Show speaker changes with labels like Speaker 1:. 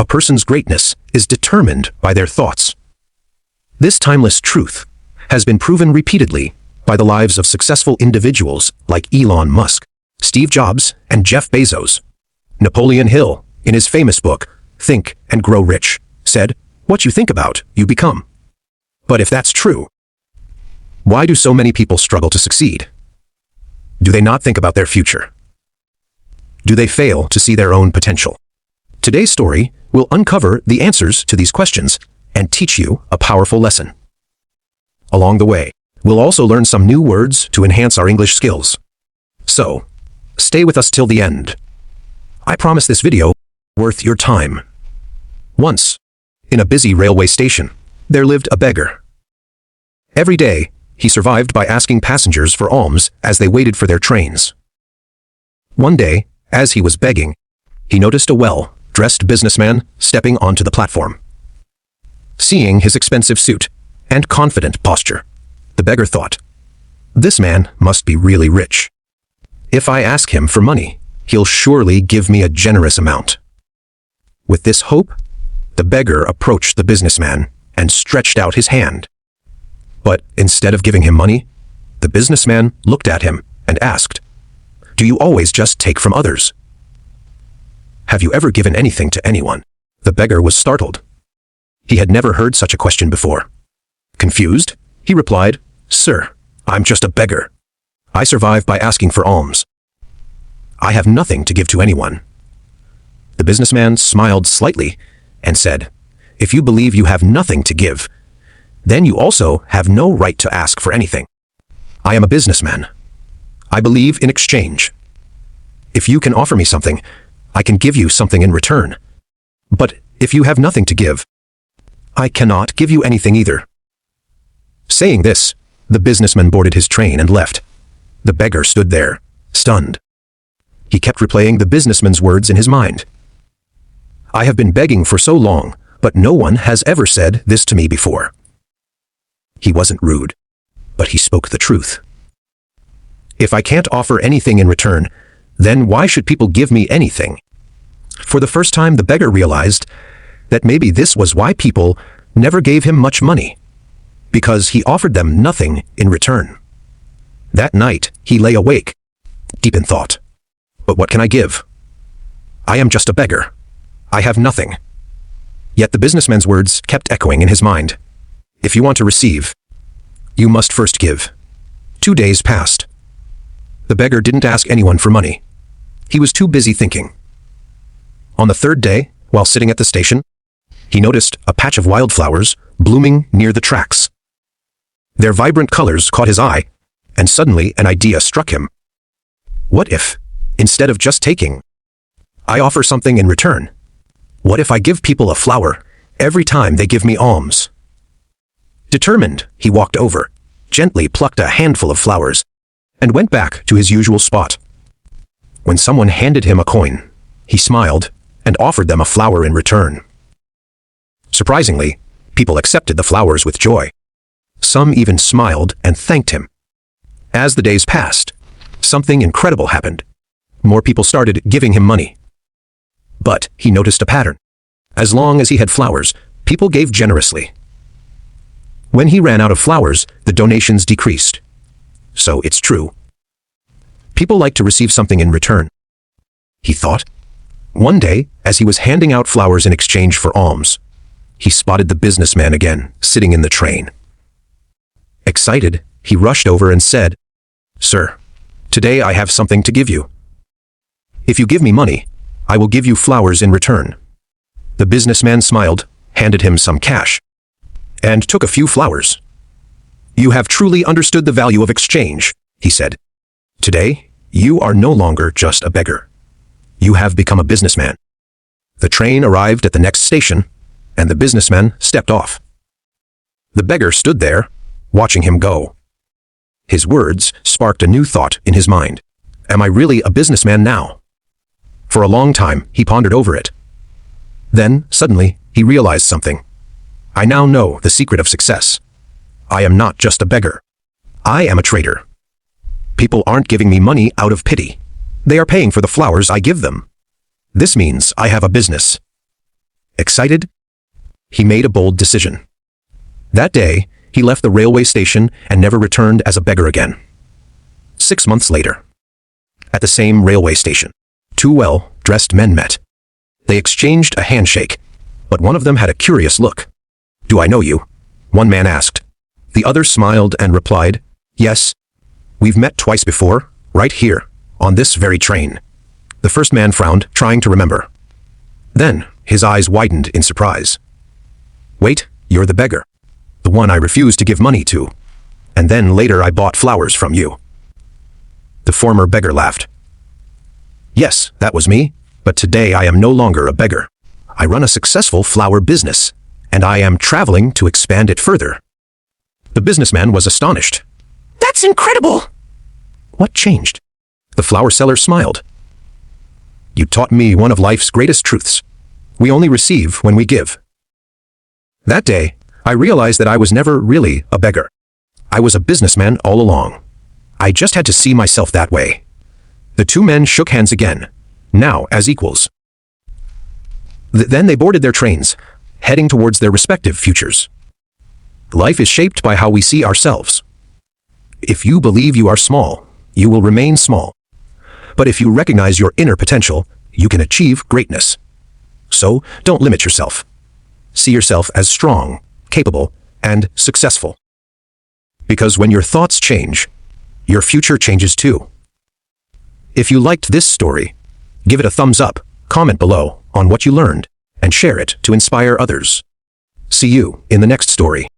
Speaker 1: A person's greatness is determined by their thoughts. This timeless truth has been proven repeatedly by the lives of successful individuals like Elon Musk, Steve Jobs, and Jeff Bezos. Napoleon Hill, in his famous book, Think and Grow Rich, said, "What you think about, you become." But if that's true, why do so many people struggle to succeed? Do they not think about their future? Do they fail to see their own potential? Today's story will uncover the answers to these questions and teach you a powerful lesson. Along the way, we'll also learn some new words to enhance our English skills. So, stay with us till the end. I promise this video worth your time. Once, in a busy railway station, there lived a beggar. Every day, he survived by asking passengers for alms as they waited for their trains. One day, as he was begging, he noticed a well-dressed businessman stepping onto the platform. Seeing his expensive suit and confident posture, the beggar thought, "This man must be really rich. If I ask him for money, he'll surely give me a generous amount." With this hope, the beggar approached the businessman and stretched out his hand. But instead of giving him money, the businessman looked at him and asked, "Do you always just take from others? Have you ever given anything to anyone?" The beggar was startled. He had never heard such a question before. Confused, he replied, "Sir, I'm just a beggar. I survive by asking for alms. I have nothing to give to anyone." The businessman smiled slightly and said, "If you believe you have nothing to give, then you also have no right to ask for anything. I am a businessman. I believe in exchange. If you can offer me something, I can give you something in return. But if you have nothing to give, I cannot give you anything either." Saying this, the businessman boarded his train and left. The beggar stood there, stunned. He kept replaying the businessman's words in his mind. "I have been begging for so long, but no one has ever said this to me before." He wasn't rude, but he spoke the truth. If I can't offer anything in return, then why should people give me anything? For the first time, the beggar realized that maybe this was why people never gave him much money, because he offered them nothing in return. That night, he lay awake, deep in thought. But what can I give? I am just a beggar. I have nothing. Yet the businessman's words kept echoing in his mind. If you want to receive, you must first give. 2 days passed. The beggar didn't ask anyone for money. He was too busy thinking. On the 3rd day, while sitting at the station, he noticed a patch of wildflowers blooming near the tracks. Their vibrant colors caught his eye, and suddenly an idea struck him. What if, instead of just taking, I offer something in return? What if I give people a flower every time they give me alms? Determined, he walked over, gently plucked a handful of flowers, and went back to his usual spot. When someone handed him a coin, he smiled and offered them a flower in return. Surprisingly, people accepted the flowers with joy. Some even smiled and thanked him. As the days passed, something incredible happened. More people started giving him money. But he noticed a pattern. As long as he had flowers, people gave generously. When he ran out of flowers, the donations decreased. So it's true. People like to receive something in return, he thought. One day, as he was handing out flowers in exchange for alms, he spotted the businessman again, sitting in the train. Excited, he rushed over and said, "Sir, today I have something to give you. If you give me money, I will give you flowers in return." The businessman smiled, handed him some cash, and took a few flowers. "You have truly understood the value of exchange," he said. "Today, you are no longer just a beggar. You have become a businessman." The train arrived at the next station, and the businessman stepped off. The beggar stood there, watching him go. His words sparked a new thought in his mind. Am I really a businessman now? For a long time, he pondered over it. Then, suddenly, he realized something. I now know the secret of success. I am not just a beggar. I am a trader. People aren't giving me money out of pity. They are paying for the flowers I give them. This means I have a business. Excited? He made a bold decision. That day, he left the railway station and never returned as a beggar again. 6 months later, at the same railway station, two well-dressed men met. They exchanged a handshake, but one of them had a curious look. "Do I know you?" one man asked. The other smiled and replied, "Yes. We've met twice before, right here, on this very train." The first man frowned, trying to remember. Then, his eyes widened in surprise. "Wait, you're the beggar. The one I refused to give money to. And then later I bought flowers from you." The former beggar laughed. "Yes, that was me, but today I am no longer a beggar. I run a successful flower business, and I am traveling to expand it further." The businessman was astonished. "That's incredible!" "What changed?" The flower seller smiled. "You taught me one of life's greatest truths. We only receive when we give." That day, I realized that I was never really a beggar. I was a businessman all along. I just had to see myself that way. The two men shook hands again, now as equals. Then they boarded their trains, heading towards their respective futures. Life is shaped by how we see ourselves. If you believe you are small, you will remain small. But if you recognize your inner potential, you can achieve greatness. So, don't limit yourself. See yourself as strong, capable, and successful. Because when your thoughts change, your future changes too. If you liked this story, give it a thumbs up, comment below on what you learned, and share it to inspire others. See you in the next story.